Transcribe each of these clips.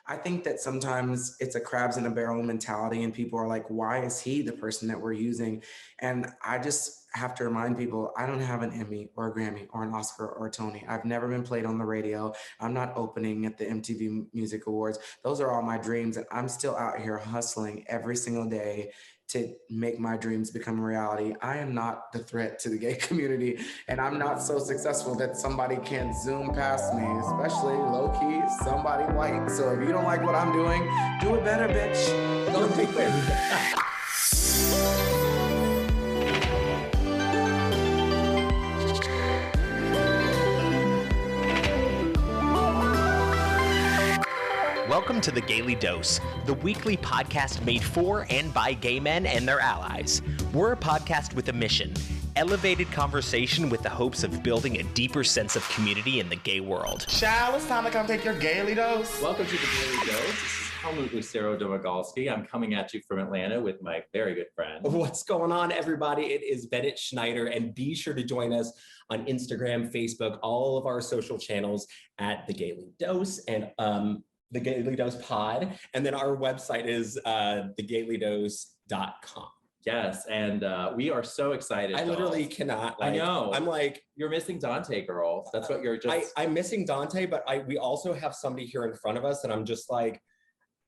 I think that sometimes it's a crabs in a barrel mentality, and people are like, why is he the person that we're using? And I just have to remind people, I don't have an Emmy or a Grammy or an Oscar or a Tony. I've never been played on the radio. I'm not opening at the MTV Music Awards. Those are all my dreams, and I'm still out here hustling every single day to make my dreams become a reality. I am not the threat to the gay community, and I'm not so successful that somebody can't zoom past me, especially low-key, somebody white. So if you don't like what I'm doing, do it better, bitch. Go do it. Welcome to The Gaily Dose, the weekly podcast made for and by gay men and their allies. We're a podcast with a mission, elevated conversation with the hopes of building a deeper sense of community in the gay world. Child, it's time to come take your Gaily Dose. Welcome to The Gaily Dose. This is Helmut Lucero Domagalski. I'm coming at you from Atlanta with my very good friend. What's going on, everybody? It is Bennett Schneider, and be sure to join us on Instagram, Facebook, all of our social channels at The Gaily Dose and The Gaily Dose Pod, and then our website is thegailydose.com. Yes, and we are so excited. I literally cannot. I know. I'm like, you're missing Dante, girl. That's what you're just. I'm missing Dante, but we also have somebody here in front of us, and I'm just like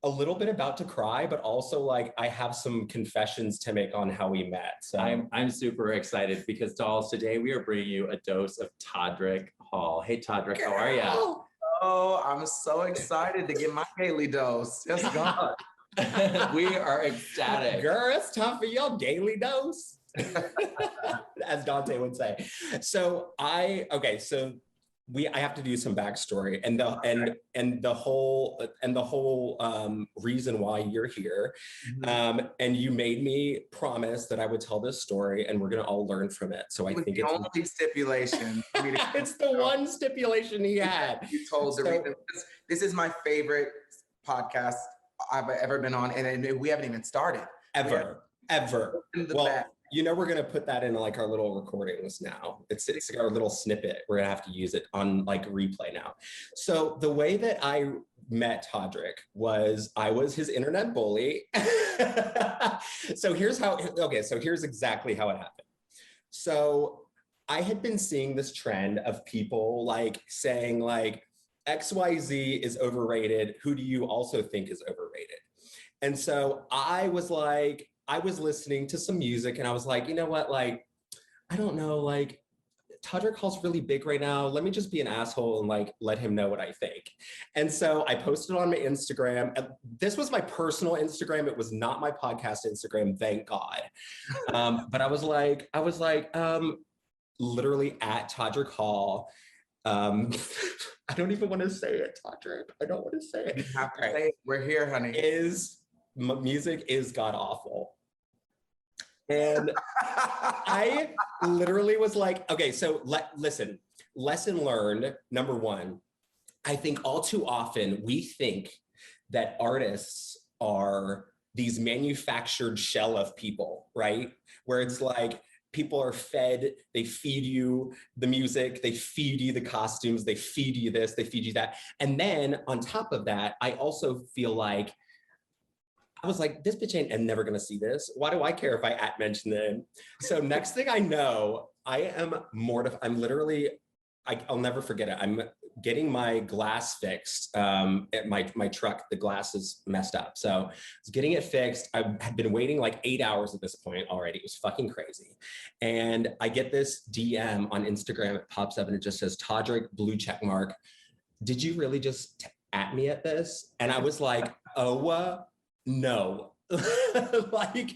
a little bit about to cry, but also like I have some confessions to make on how we met. So I'm super excited because, dolls, today we are bringing you a dose of Todrick Hall. Hey, Todrick, how are you? Oh, I'm so excited to get my Gaily Dose. Yes, God. We are ecstatic. Girl, it's time for your Gaily Dose, as Dante would say. So I have to do some backstory and the whole reason why you're here. And you made me promise that I would tell this story and we're gonna all learn from it. So I think it's the only stipulation. It's the one stipulation he had. You told the reason. This is my favorite podcast I've ever been on, and we haven't even started. Ever. Well, you know, we're going to put that in like our little recordings now. It's our little snippet. We're going to have to use it on like replay now. So the way that I met Todrick was I was his internet bully. So here's exactly how it happened. So I had been seeing this trend of people like saying like, XYZ is overrated. Who do you also think is overrated? And so I was listening to some music and I was like, you know what? Like, I don't know, like Todrick Hall's really big right now. Let me just be an asshole and like, let him know what I think. And so I posted on my Instagram. This was my personal Instagram. It was not my podcast Instagram, thank God. But I was like, literally at Todrick Hall. I don't even want to say it, Todrick. I don't want to say it. You have to say it. We're here, honey. Music is god awful. And I literally was like, okay, so listen, lesson learned, number one, I think all too often we think that artists are these manufactured shell of people, right? Where it's like, people are fed, they feed you the music, they feed you the costumes, they feed you this, they feed you that. And then on top of that, I also feel like, I was like, this bitch ain't never gonna see this. Why do I care if I mention them? So next thing I know, I am mortified. I'm literally, I'll never forget it. I'm getting my glass fixed at my truck. The glass is messed up. So I was getting it fixed. I had been waiting like 8 hours at this point already. It was fucking crazy. And I get this DM on Instagram. It pops up and it just says, Todrick, blue check mark. Did you really just at me at this? And I was like, oh, no. Like,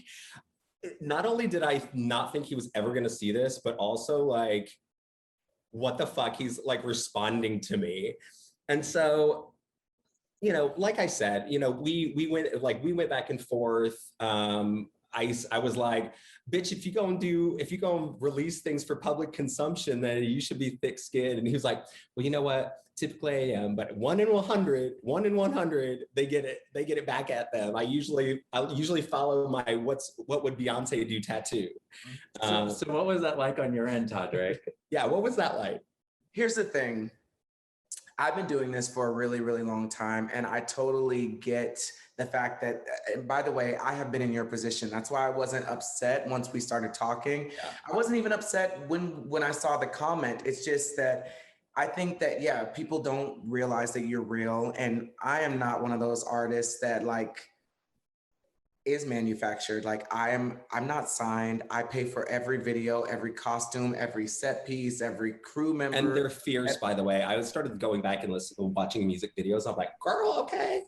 not only did I not think he was ever gonna see this, but also like, what the fuck, he's like responding to me. And so, you know, like I said, you know, we went back and forth. I was like, bitch, if you go and release things for public consumption, then you should be thick skinned. And he was like, well, you know what? Typically I am, but 1 in 100, they get it back at them. I usually follow my what would Beyonce do tattoo. So what was that like on your end, Todrick? Yeah, what was that like? Here's the thing. I've been doing this for a really, really long time, and I totally get the fact that, and by the way, I have been in your position. That's why I wasn't upset once we started talking. Yeah. I wasn't even upset when I saw the comment. It's just that I think that, yeah, people don't realize that you're real. And I am not one of those artists that like is manufactured. Like I'm not signed. I pay for every video, every costume, every set piece, every crew member. And they're fierce, by the way. I started going back and watching music videos. I'm like, girl, okay.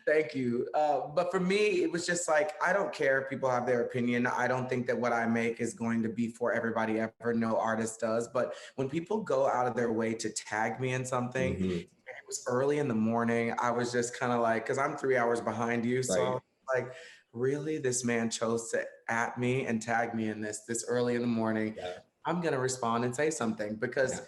Thank you. But for me, it was just like, I don't care if people have their opinion. I don't think that what I make is going to be for everybody ever. No artist does. But when people go out of their way to tag me in something, it was early in the morning. I was just kind of like, because I'm 3 hours behind you. So I was like, really? This man chose to at me and tag me in this early in the morning. Yeah. I'm going to respond and say something because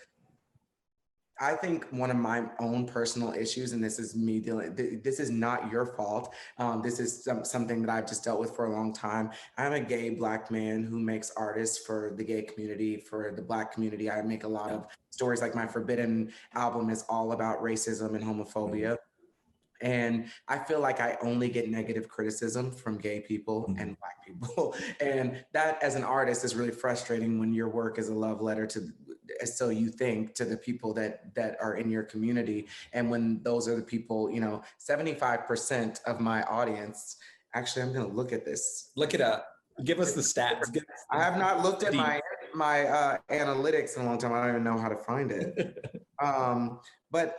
I think one of my own personal issues, and this is me dealing, this is not your fault. This is something that I've just dealt with for a long time. I'm a gay Black man who makes artists for the gay community, for the Black community. I make a lot of stories, like my Forbidden album is all about racism and homophobia. And I feel like I only get negative criticism from gay people and Black people. And that, as an artist, is really frustrating when your work is a love letter to, so you think, to the people that are in your community. And when those are the people, 75% of my audience, actually, I'm going to look at this. Look it up. Give us the stats. I have not looked at my analytics in a long time. I don't even know how to find it. But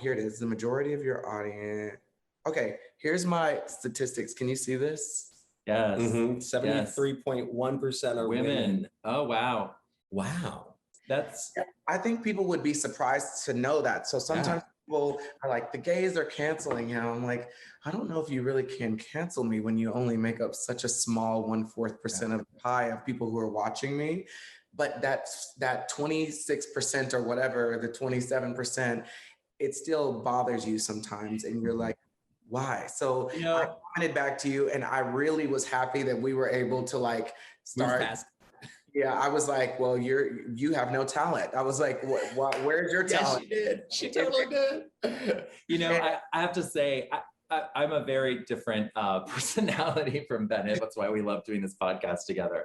here it is. The majority of your audience. Okay, here's my statistics. Can you see this? Yes. 73.1% are women. Oh, wow. Wow. I think people would be surprised to know that. So sometimes people are like, the gays are canceling him. I'm like, I don't know if you really can cancel me when you only make up such a small 1/4% of the pie of people who are watching me. But that 26% or whatever, the 27%, it still bothers you sometimes. And you're like, why? So I commented back to you, and I really was happy that we were able to like start. Yeah, I was like, well, you have no talent. I was like, where's your talent? She did. She totally did. I have to say, I'm a very different personality from Bennett. That's why we love doing this podcast together.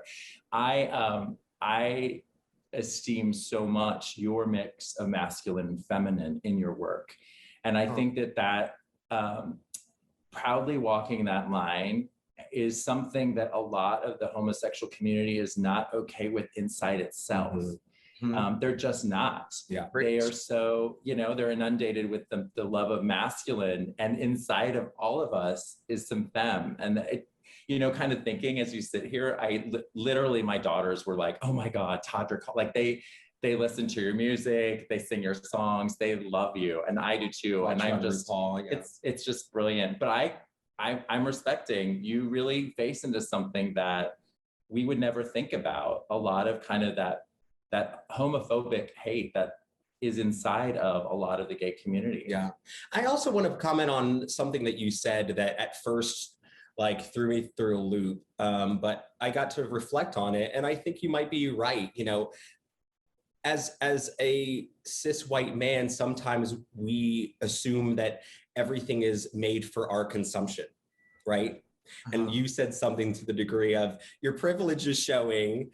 I esteem so much your mix of masculine and feminine in your work. And I think that proudly walking that line is something that a lot of the homosexual community is not okay with inside itself. They're just not. Yeah. They are so, they're inundated with the love of masculine, and inside of all of us is some femme. And kind of thinking as you sit here, literally, my daughters were like, oh my God, Todrick Hall. Like they listen to your music, they sing your songs, they love you. And I do too. And I'm just, it's just brilliant. But I'm respecting you really face into something that we would never think about. A lot of kind of that homophobic hate that is inside of a lot of the gay community. Yeah. I also want to comment on something that you said that at first threw me through a loop, but I got to reflect on it, and I think you might be right. As a cis white man, sometimes we assume that everything is made for our consumption, right? And you said something to the degree of, your privilege is showing.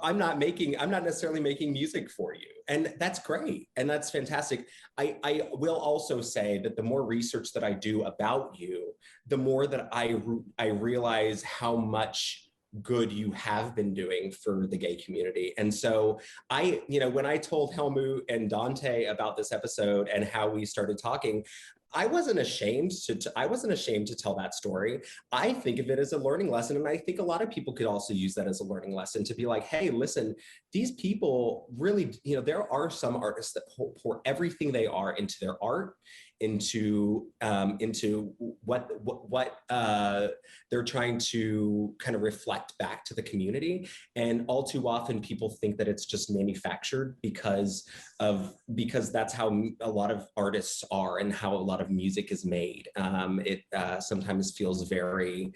I'm not necessarily making music for you. And that's great. And that's fantastic. I will also say that the more research that I do about you, the more that I realize how much good you have been doing for the gay community. And so when I told Helmut and Dante about this episode and how we started talking, I wasn't ashamed to tell that story. I think of it as a learning lesson. And I think a lot of people could also use that as a learning lesson to be like, hey, listen, these people really, there are some artists that pour everything they are into their art, into what they're trying to kind of reflect back to the community. And all too often people think that it's just manufactured because that's how a lot of artists are and how a lot of music is made. It sometimes feels very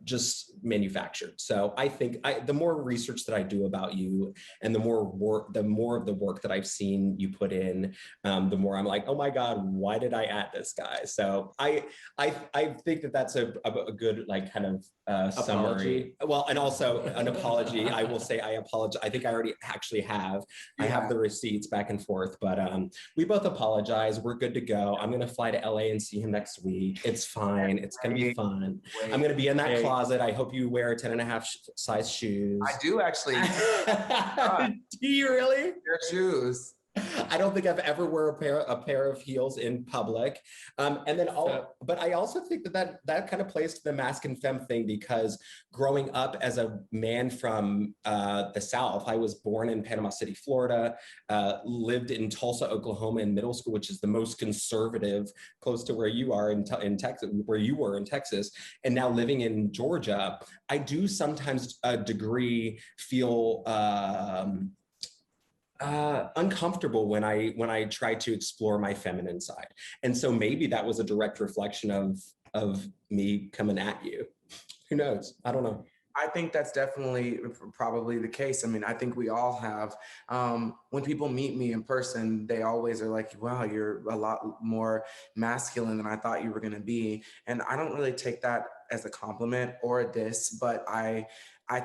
just manufactured. So I think the more research that I do about you and the more of the work that I've seen you put in, the more I'm like, oh my God, why did I add this guy? So I think that that's a good like kind of summary. Well, and also an apology. I will say I apologize. I think I already actually have. I have the receipts back and forth, but we both apologize. We're good to go. I'm gonna fly to LA and see him next week. It's fine. It's gonna be fun. I'm gonna be in that closet. I hope you wear 10.5 size shoes. I do actually. Do you really? Your shoes. I don't think I've ever wear a pair of heels in public. And then but I also think that kind of plays to the masc and femme thing, because growing up as a man from the South, I was born in Panama City, Florida, lived in Tulsa, Oklahoma in middle school, which is the most conservative, close to where you are in Texas, where you were in Texas, and now living in Georgia. I do sometimes a degree feel uncomfortable when I try to explore my feminine side. And so maybe that was a direct reflection of me coming at you. Who knows? I don't know. I think that's definitely probably the case. I mean, I think we all have. When people meet me in person, they always are like, wow, you're a lot more masculine than I thought you were going to be. And I don't really take that as a compliment or a diss, but I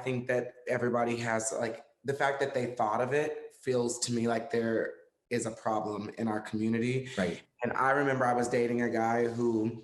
think that everybody has, like, the fact that they thought of it feels to me like there is a problem in our community. Right. And I remember I was dating a guy who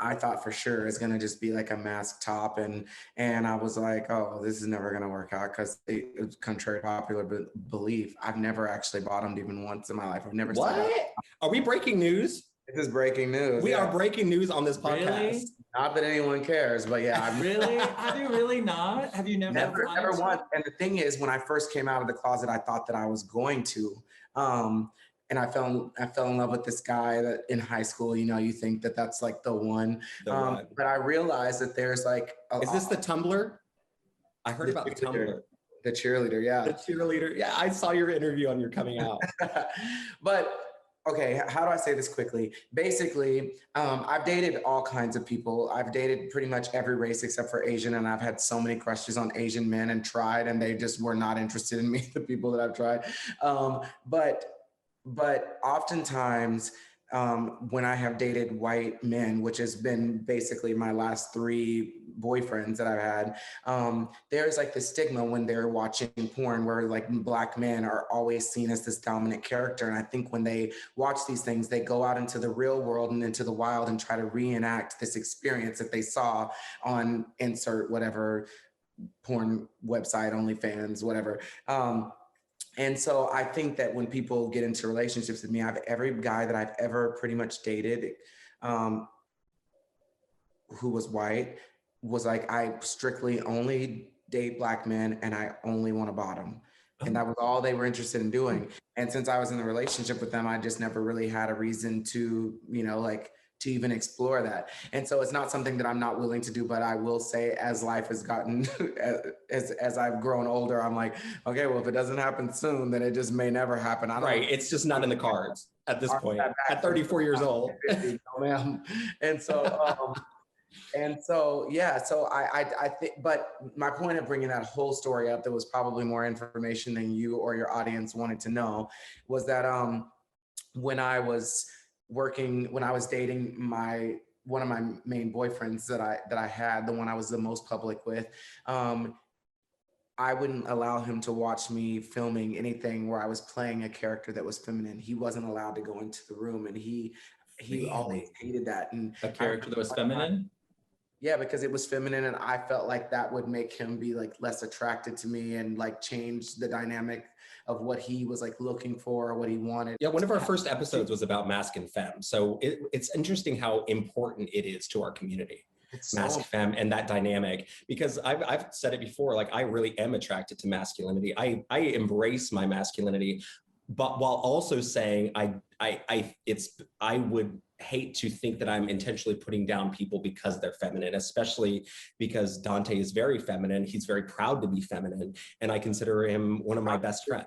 I thought for sure is going to just be like a mask top. And I was like, oh, this is never going to work out, because it's contrary to popular belief. I've never actually bottomed even once in my life. I've never said that. Are we breaking news? This is breaking news. We are breaking news on this podcast. Really? Not that anyone cares, but yeah. Really? Have you really not? Have you never once. And the thing is, when I first came out of the closet, I thought that I was going to. And I fell in love with this guy that in high school, you know, you think that that's like the one. But I realized that there's like... Is this the Tumblr? I heard about the Tumblr. The cheerleader, yeah. The cheerleader. Yeah, I saw your interview on your coming out. But... okay, how do I say this quickly? Basically, I've dated all kinds of people. I've dated pretty much every race except for Asian, and I've had so many crushes on Asian men and tried, and they just were not interested in me, the people that I've tried. But oftentimes, when I have dated white men, which has been basically my last 3 boyfriends that I've had, there's like the stigma when they're watching porn where like Black men are always seen as this dominant character. And I think when they watch these things, they go out into the real world and into the wild and try to reenact this experience that they saw on insert whatever porn website, OnlyFans, whatever. And so I think that when people get into relationships with me, every guy that I've ever pretty much dated who was white was like, I strictly only date Black men and I only want to bottom. And that was all they were interested in doing. And since I was in a relationship with them, I just never really had a reason to, you know, like to even explore that. And so it's not something that I'm not willing to do, but I will say as life has gotten, as I've grown older, I'm like, okay, well, if it doesn't happen soon, then it just may never happen. Right, it's just not in the cards at this point, at 34 years old. And so, yeah, so I think, but my point of bringing that whole story up, that was probably more information than you or your audience wanted to know, was that when I was dating one of my main boyfriends that I had, the one I was the most public with, I wouldn't allow him to watch me filming anything where I was playing a character that was feminine. He wasn't allowed to go into the room, and he always hated that. And a character that was feminine? Yeah, because it was feminine, and I felt like that would make him be like less attracted to me and like change the dynamic of what he was like looking for or what he wanted. Yeah, one of our first episodes was about masc and femme. So it's interesting how important it is to our community, masc, femme, and that dynamic. Because I've said it before, like I really am attracted to masculinity. I embrace my masculinity, but while also saying I would hate to think that I'm intentionally putting down people because they're feminine, especially because Dante is very feminine. He's very proud to be feminine, and I consider him one of my best friends.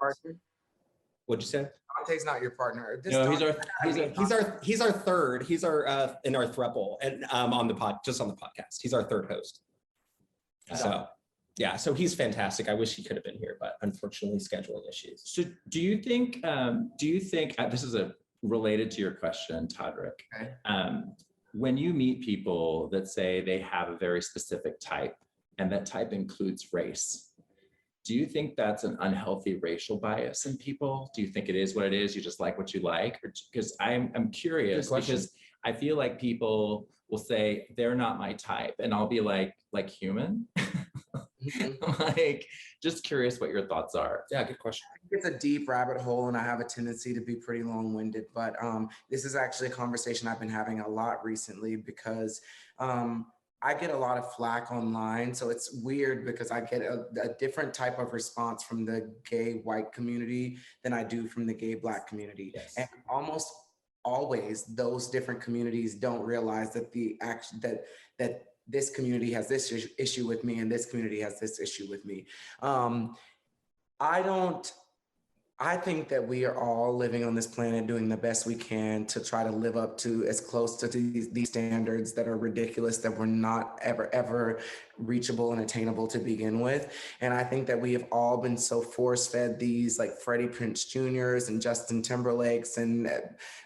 What'd you say? Dante's not your partner. No, he's our third. He's our in our throuple, and on the podcast. He's our third host. So yeah, so he's fantastic. I wish he could have been here, but unfortunately scheduling issues. So do you think this is related to your question, Todrick? Okay. When you meet people that say they have a very specific type and that type includes race, do you think that's an unhealthy racial bias in people? Do you think it is what it is? You just like what you like? Because I'm curious, because I feel like people will say they're not my type, and I'll be like human. Like, just curious what your thoughts are. Yeah, good question. It's a deep rabbit hole, and I have a tendency to be pretty long-winded, but this is actually a conversation I've been having a lot recently because I get a lot of flack online. So it's weird because I get a different type of response from the gay white community than I do from the gay Black community. Yes. And almost always those different communities don't realize that that this community has this issue with me and this community has this issue with me. I think that we are all living on this planet doing the best we can to try to live up to as close to these standards that are ridiculous, that were not ever reachable and attainable to begin with. And I think that we have all been so force-fed these like Freddie Prinze Jr.'s and Justin Timberlake's and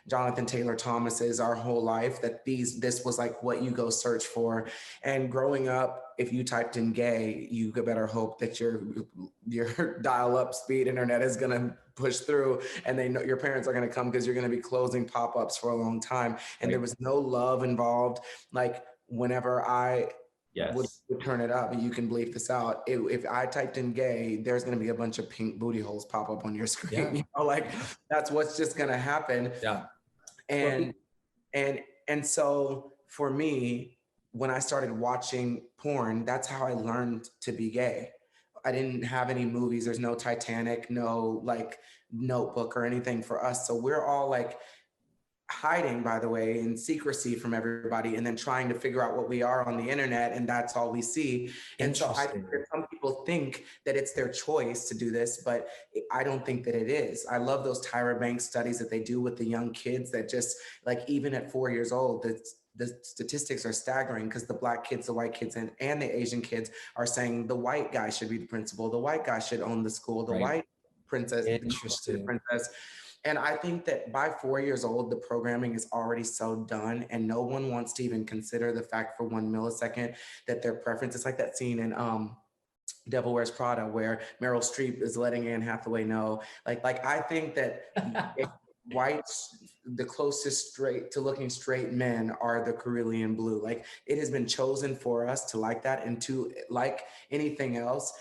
Jonathan Taylor Thomas's our whole life that this was like what you go search for. And growing up, if you typed in gay, you better hope that your dial-up speed internet is gonna push through, and they know your parents are gonna come because you're gonna be closing pop-ups for a long time. And there was no love involved. Like whenever I would turn it up, you can bleep this out. If I typed in gay, there's gonna be a bunch of pink booty holes pop up on your screen. Yeah. You know, like that's what's just gonna happen. Yeah. And so for me, when I started watching porn, that's how I learned to be gay. I didn't have any movies. There's no Titanic, no like Notebook or anything for us. So we're all like hiding, by the way, in secrecy from everybody, and then trying to figure out what we are on the internet, and that's all we see. And so I think that some people think that it's their choice to do this, but I don't think that it is. I love those Tyra Banks studies that they do with the young kids that just like, even at 4 years old, the statistics are staggering because the Black kids, the white kids, and the Asian kids are saying the white guy should be the principal, the white guy should own the school, the white princess, the princess. And I think that by 4 years old, the programming is already so done, and no one wants to even consider the fact for 1 millisecond that their preference is like that scene in Devil Wears Prada where Meryl Streep is letting Anne Hathaway know, like I think that whites, the closest straight to looking straight men are the Carillion blue. Like it has been chosen for us to like that, and to like anything else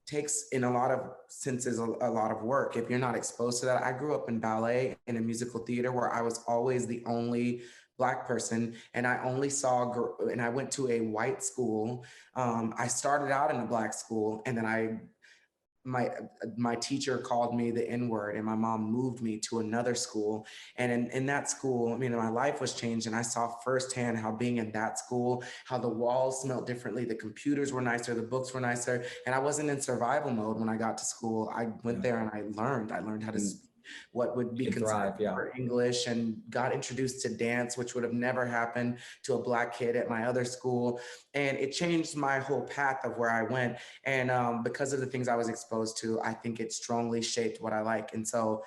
takes in a lot of senses a lot of work if you're not exposed to that. I grew up in ballet and in musical theater where I was always the only Black person, and I only saw, and I went to a white school. I started out in a Black school, and then my teacher called me the N-word, and my mom moved me to another school. And in that school, I mean, my life was changed, and I saw firsthand how being in that school, how the walls smelled differently, the computers were nicer, the books were nicer, and I wasn't in survival mode when I got to school. I went there and I learned how to speak what would be considered for English, and got introduced to dance, which would have never happened to a Black kid at my other school. And it changed my whole path of where I went. And because of the things I was exposed to, I think it strongly shaped what I like. And so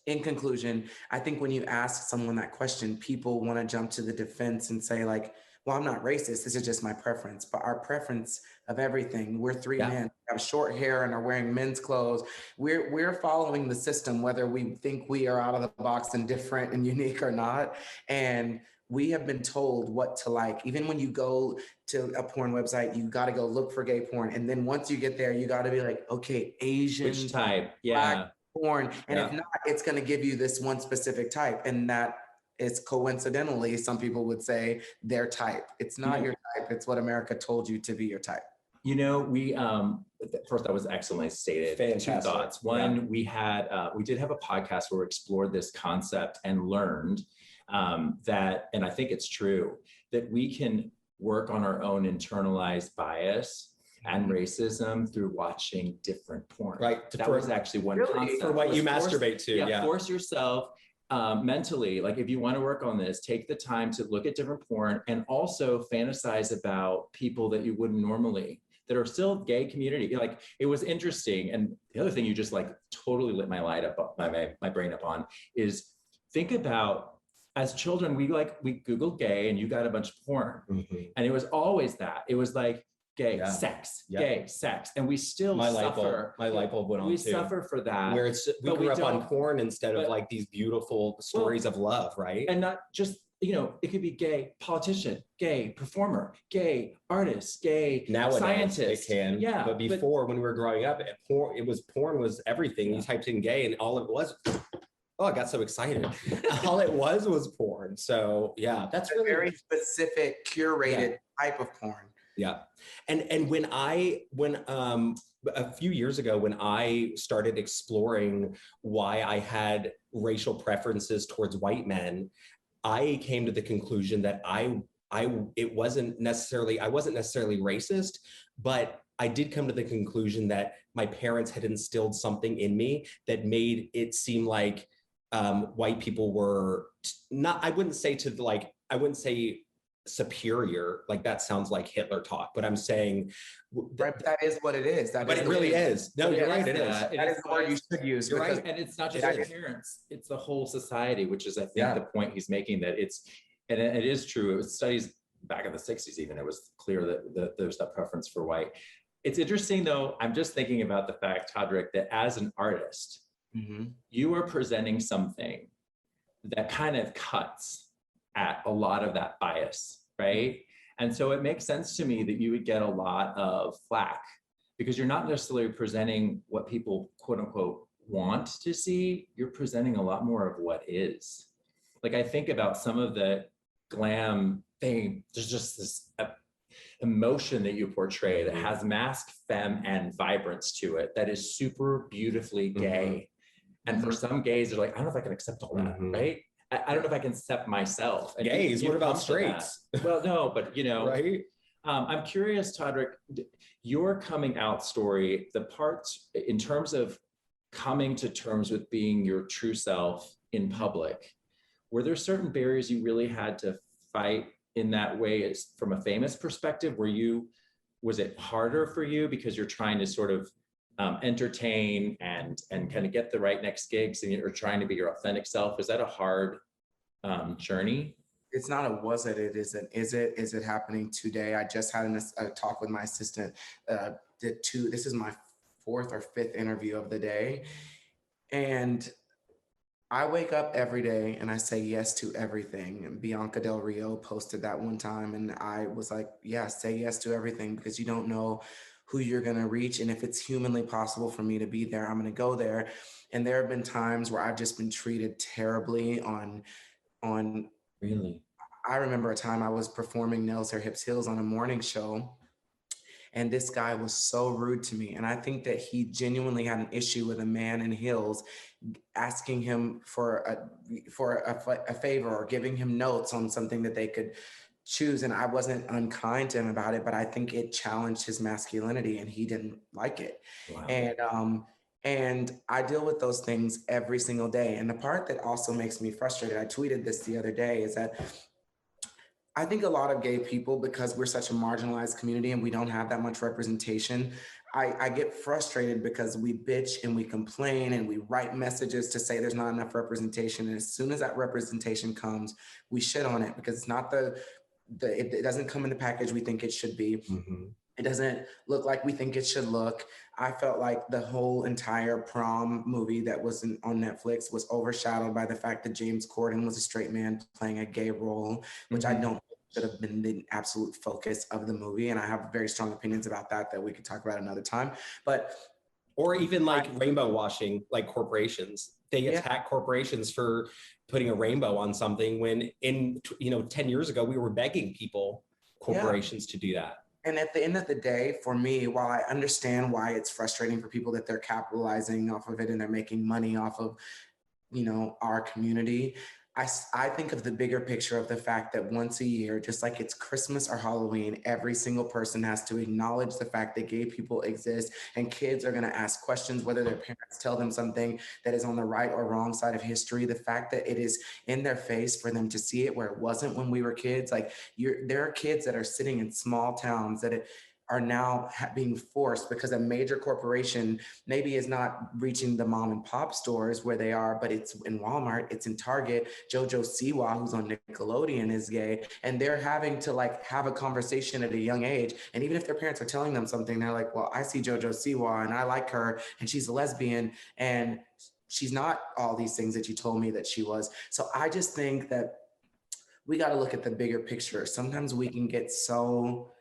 in conclusion, I think when you ask someone that question, people want to jump to the defense and say like, well, I'm not racist. This is just my preference. But our preference of everything, we're three men, have short hair and are wearing men's clothes. We're following the system, whether we think we are out of the box and different and unique or not. And we have been told what to like. Even when you go to a porn website, you got to go look for gay porn. And then once you get there, you got to be like, okay, Asian, which type? Black porn. And if not, it's going to give you this one specific type. And that is coincidentally, some people would say, their type. It's not your type. It's what America told you to be your type. You know, we first, that was excellently stated. Fantastic. 2 thoughts. One, we did have a podcast where we explored this concept and learned that, and I think it's true, that we can work on our own internalized bias and racism through watching different porn. Right. That was actually one concept. For what you masturbate to. Force yourself. mentally, like if you want to work on this, take the time to look at different porn and also fantasize about people that you wouldn't normally, that are still gay community. Like it was interesting. And the other thing you just like totally lit my light up, my brain up on is think about as children, we Googled gay and you got a bunch of porn. And it was always that. It was like gay, sex, gay, sex. And we still suffer. My light bulb went on we too. suffer for that. Where we grew up on porn instead of like these beautiful stories of love, right? And not just, it could be gay politician, gay performer, gay artist, gay Nowadays, scientist. It can. Yeah. But before, when we were growing up, porn was everything. You typed in gay and all it was, oh, I got so excited. All it was porn. So yeah, that's a really very specific, curated type of porn. Yeah. And when a few years ago, when I started exploring why I had racial preferences towards white men, I came to the conclusion that I wasn't necessarily racist, but I did come to the conclusion that my parents had instilled something in me that made it seem like white people were not, I wouldn't say superior, like that sounds like Hitler talk, but I'm saying that is what it is. But it really is. No, you're right. It is. That is the word you should use. You're right. And it's not just your parents, it's the whole society, which is, I think, the point he's making, that and it is true. It was studies back in the 60s, even, it was clear that there's that preference for white. It's interesting though, I'm just thinking about the fact, Todrick, that as an artist, you are presenting something that kind of cuts at a lot of that bias, right? And so it makes sense to me that you would get a lot of flack because you're not necessarily presenting what people quote unquote want to see, you're presenting a lot more of what is. Like I think about some of the glam thing, there's just this emotion that you portray that has masc, femme, and vibrance to it that is super beautifully gay. And for some gays, they're like, I don't know if I can accept all that, right? I don't know if I can accept myself. And gays, what about straights? Well, no, but right? I'm curious, Todrick, your coming out story, the parts in terms of coming to terms with being your true self in public, were there certain barriers you really had to fight in that way from a famous perspective? Was it harder for you because you're trying to sort of entertain and kind of get the right next gigs and you're trying to be your authentic self? Is that a hard journey? It's not a was it, it isn't. Is it happening today? I just had a talk with my assistant. This is my 4th or 5th interview of the day. And I wake up every day and I say yes to everything. And Bianca Del Rio posted that one time. And I was like, yeah, say yes to everything because you don't know who you're going to reach. And if it's humanly possible for me to be there, I'm going to go there. And there have been times where I've just been treated terribly on. Really? I remember a time I was performing Nails, Hair, Hips, Heels on a morning show. And this guy was so rude to me. And I think that he genuinely had an issue with a man in heels asking him for a favor or giving him notes on something that they could choose. And I wasn't unkind to him about it, but I think it challenged his masculinity and he didn't like it. Wow. And I deal with those things every single day. And the part that also makes me frustrated, I tweeted this the other day, is that I think a lot of gay people, because we're such a marginalized community and we don't have that much representation, I get frustrated because we bitch and we complain and we write messages to say there's not enough representation. And as soon as that representation comes, we shit on it because it's not it doesn't come in the package we think it should be. It doesn't look like we think it should look. I felt like the whole entire Prom movie that was on Netflix was overshadowed by the fact that James Corden was a straight man playing a gay role, which I don't think should have been the absolute focus of the movie. And I have very strong opinions about that we could talk about another time. Or even like rainbow washing, like corporations. They attack corporations for putting a rainbow on something when 10 years ago, we were begging corporations to do that. And at the end of the day, for me, while I understand why it's frustrating for people that they're capitalizing off of it and they're making money off of, our community, I think of the bigger picture of the fact that once a year, just like it's Christmas or Halloween, every single person has to acknowledge the fact that gay people exist, and kids are going to ask questions whether their parents tell them something that is on the right or wrong side of history. The fact that it is in their face for them to see it where it wasn't when we were kids. Like there are kids that are sitting in small towns that are now being forced because a major corporation maybe is not reaching the mom and pop stores where they are, but it's in Walmart, it's in Target. Jojo Siwa, who's on Nickelodeon, is gay, and they're having to like have a conversation at a young age. And even if their parents are telling them something, they're like, well, I see Jojo Siwa and I like her and she's a lesbian and she's not all these things that you told me that she was. So I just think that we got to look at the bigger picture. Sometimes we can get so,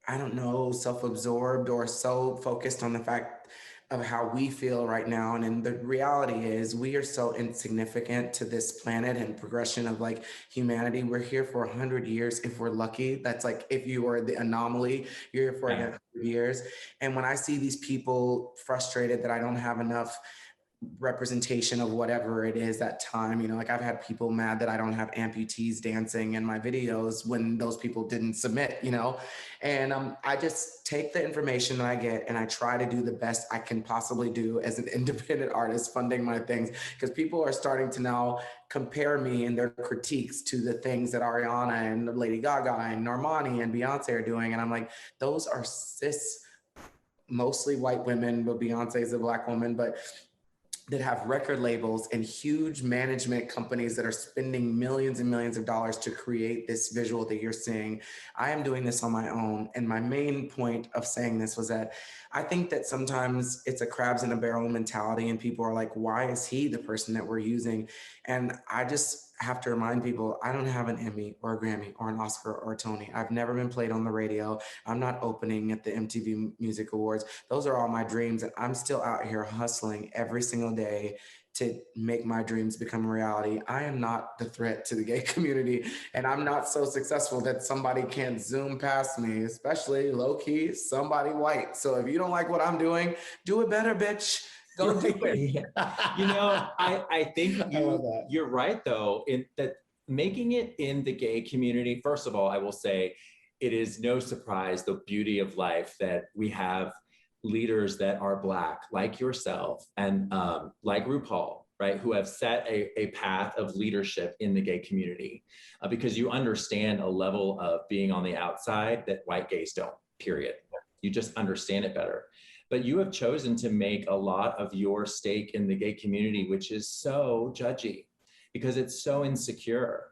I don't know, self-absorbed or so focused on the fact of how we feel right now. And then the reality is we are so insignificant to this planet and progression of like humanity. We're here for 100 years if we're lucky. That's like if you are the anomaly, you're here for 100 years. And when I see these people frustrated that I don't have enough representation of whatever it is that time, you know, like I've had people mad that I don't have amputees dancing in my videos when those people didn't submit, you know. And I just take the information that I get and I try to do the best I can possibly do as an independent artist funding my things, because people are starting to now compare me and their critiques to the things that Ariana and Lady Gaga and Normani and Beyonce are doing, and I'm like, those are cis, mostly white women, but Beyonce is a Black woman, but that have record labels and huge management companies that are spending millions and millions of dollars to create this visual that you're seeing. I am doing this on my own. And my main point of saying this was that I think that sometimes it's a crabs in a barrel mentality and people are like, why is he the person that we're using? And I just have to remind people, I don't have an Emmy or a Grammy or an Oscar or a Tony. I've never been played on the radio. I'm not opening at the MTV Music Awards. Those are all my dreams. And I'm still out here hustling every single day to make my dreams become a reality. I am not the threat to the gay community, and I'm not so successful that somebody can't zoom past me, especially low key, somebody white. So if you don't like what I'm doing, do it better, bitch. Go do it. You know, I think you're right though, in that making it in the gay community, first of all, I will say it is no surprise, the beauty of life, that we have leaders that are Black, like yourself, and like RuPaul, right, who have set a path of leadership in the gay community, because you understand a level of being on the outside that white gays don't, period. You just understand it better. But you have chosen to make a lot of your stake in the gay community, which is so judgy because it's so insecure.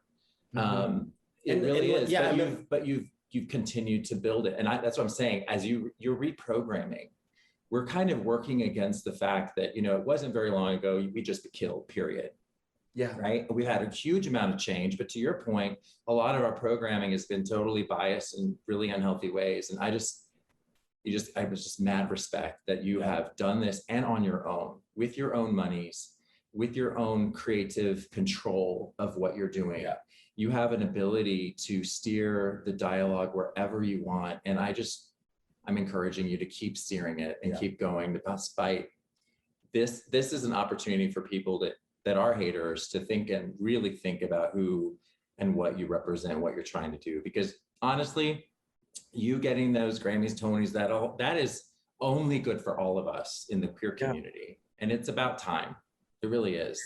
It really is. Yeah, but you've continued to build it, and that's what I'm saying. As you're reprogramming, we're kind of working against the fact that, you know, it wasn't very long ago we just killed, period. Yeah. Right. We've had a huge amount of change, but to your point, a lot of our programming has been totally biased in really unhealthy ways, and I was just mad respect that you have done this, and on your own, with your own monies, with your own creative control of what you're doing. Yeah. You have an ability to steer the dialogue wherever you want. And I'm encouraging you to keep steering it and keep going, despite this. This is an opportunity for people that are haters to think and really think about who and what you represent, what you're trying to do. Because honestly, you getting those Grammys, Tonys, that is only good for all of us in the queer community. And it's about time. It really is.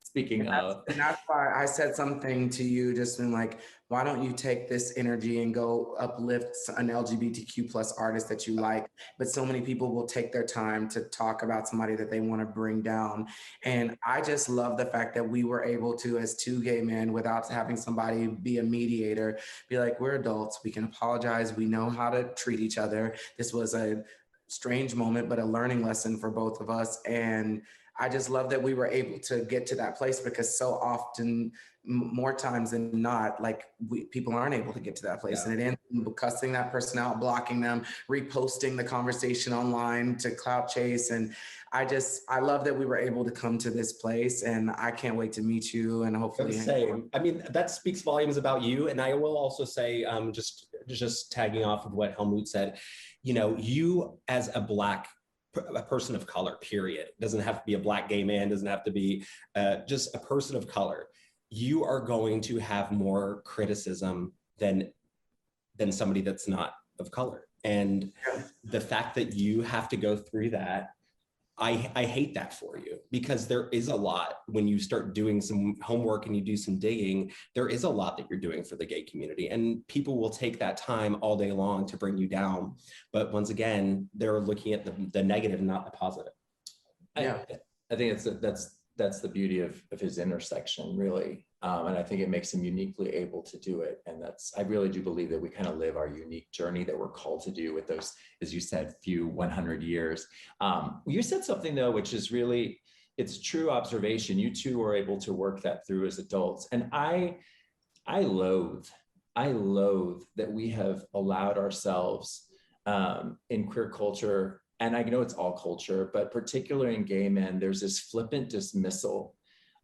Speaking of. And that's why I said something to you, just been like, why don't you take this energy and go uplift an LGBTQ plus artist that you like? But so many people will take their time to talk about somebody that they want to bring down. And I just love the fact that we were able to, as two gay men, without having somebody be a mediator, be like, we're adults, we can apologize, we know how to treat each other. This was a strange moment, but a learning lesson for both of us. And I just love that we were able to get to that place, because so often, more times than not, like people aren't able to get to that place. And it ends up cussing that person out, blocking them, reposting the conversation online to clout chase. And I love that we were able to come to this place, and I can't wait to meet you and hopefully. Same. I mean, that speaks volumes about you. And I will also say, just tagging off of what Helmut said, you know, you as a Black a person of color, period. It doesn't have to be a Black gay man, doesn't have to be just a person of color. You are going to have more criticism than somebody that's not of color. And the fact that you have to go through that, I hate that for you, because there is a lot when you start doing some homework and you do some digging, there is a lot that you're doing for the gay community, and people will take that time all day long to bring you down. But once again, they're looking at the negative, not the positive. Yeah. I think that's the beauty of his intersection, really. And I think it makes him uniquely able to do it. And I really do believe that we kind of live our unique journey that we're called to do with those, as you said, few 100 years. You said something though, which is really, it's true observation. You two were able to work that through as adults. And I loathe that we have allowed ourselves in queer culture, and I know it's all culture, but particularly in gay men, there's this flippant dismissal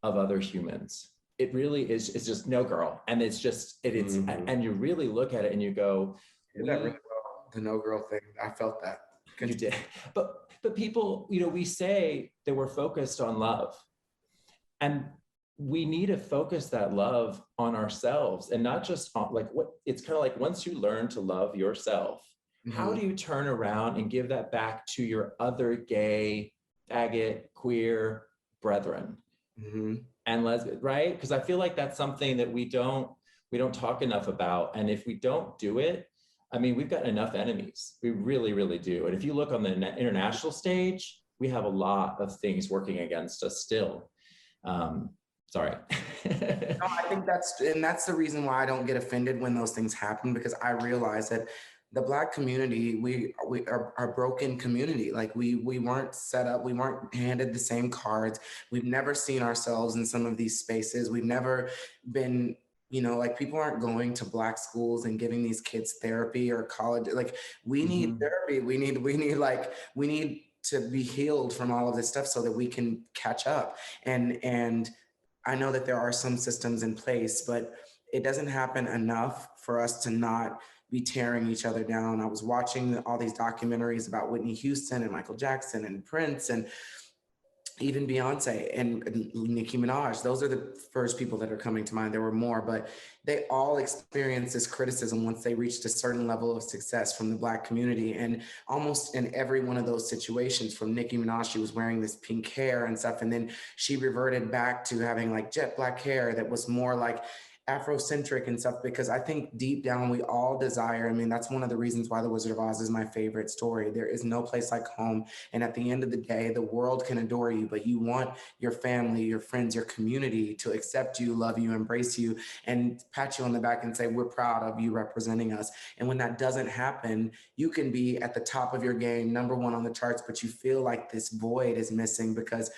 of other humans. It really is, it's just no girl. And it's just, and you really look at it and you go, that really well, the no girl thing. I felt that. You did. But people, we say that we're focused on love, and we need to focus that love on ourselves, and not just on it's kind of like, once you learn to love yourself, how do you turn around and give that back to your other gay, faggot, queer brethren and lesbian, right? Because I feel like that's something that we don't talk enough about. And if we don't do it, I mean, we've got enough enemies. We really, really do. And if you look on the international stage, we have a lot of things working against us still. Sorry. No, I think that's the reason why I don't get offended when those things happen, because I realize that the Black community, we are a broken community. Like we weren't set up, we weren't handed the same cards. We've never seen ourselves in some of these spaces. We've never been, like, people aren't going to Black schools and giving these kids therapy or college. Like, we need therapy. We need to be healed from all of this stuff so that we can catch up. And I know that there are some systems in place, but it doesn't happen enough for us to not be tearing each other down. I was watching all these documentaries about Whitney Houston and Michael Jackson and Prince and even Beyonce and Nicki Minaj. Those are the first people that are coming to mind. There were more, but they all experienced this criticism once they reached a certain level of success from the Black community. And almost in every one of those situations, from Nicki Minaj, she was wearing this pink hair and stuff, and then she reverted back to having like jet black hair that was more like Afrocentric and stuff, because I think deep down we all desire, I mean, that's one of the reasons why The Wizard of Oz is my favorite story. There is no place like home. And at the end of the day, the world can adore you, but you want your family, your friends, your community to accept you, love you, embrace you, and pat you on the back and say, we're proud of you representing us. And when that doesn't happen, you can be at the top of your game, #1 on the charts, but you feel like this void is missing, because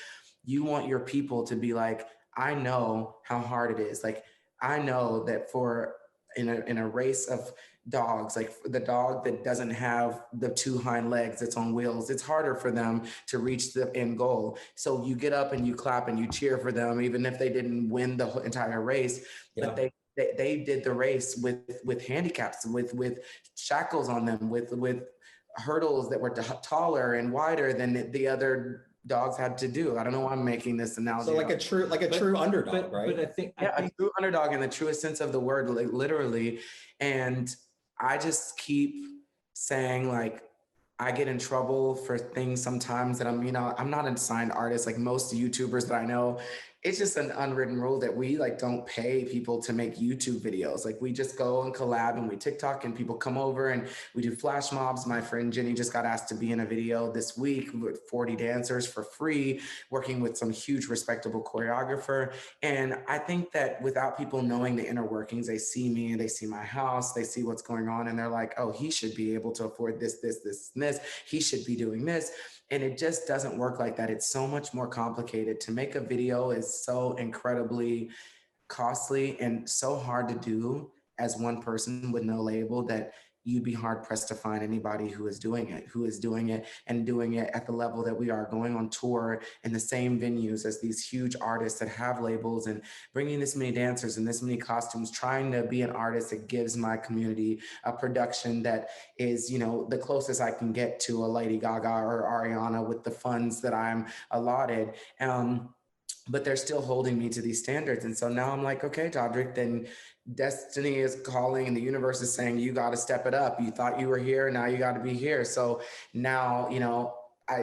you want your people to be like, I know how hard it is. Like, I know that in a race of dogs, like the dog that doesn't have the 2 hind legs that's on wheels, it's harder for them to reach the end goal. So you get up and you clap and you cheer for them, even if they didn't win the entire race, but they did the race with handicaps, with shackles on them, with hurdles that were taller and wider than the other dogs had to do. I don't know why I'm making this analogy. So like a true underdog, right? But I think a true underdog in the truest sense of the word, like, literally. And I just keep saying, like, I get in trouble for things sometimes that I'm not a signed artist like most YouTubers that I know. It's just an unwritten rule that we don't pay people to make YouTube videos. Like, we just go and collab and we TikTok and people come over and we do flash mobs. My friend Jenny just got asked to be in a video this week with 40 dancers for free, working with some huge respectable choreographer. And I think that without people knowing the inner workings, they see me and they see my house, they see what's going on, and they're like, oh, he should be able to afford this, this, this, and this. He should be doing this. And it just doesn't work like that. It's so much more complicated. To make a video is so incredibly costly and so hard to do as one person with no label, that you'd be hard pressed to find anybody who is doing it and doing it at the level that we are, going on tour in the same venues as these huge artists that have labels, and bringing this many dancers and this many costumes, trying to be an artist that gives my community a production that is, the closest I can get to a Lady Gaga or Ariana with the funds that I'm allotted. But they're still holding me to these standards. And so now I'm like, okay, Todrick, then destiny is calling and the universe is saying, you got to step it up. You thought you were here. Now you got to be here. So now,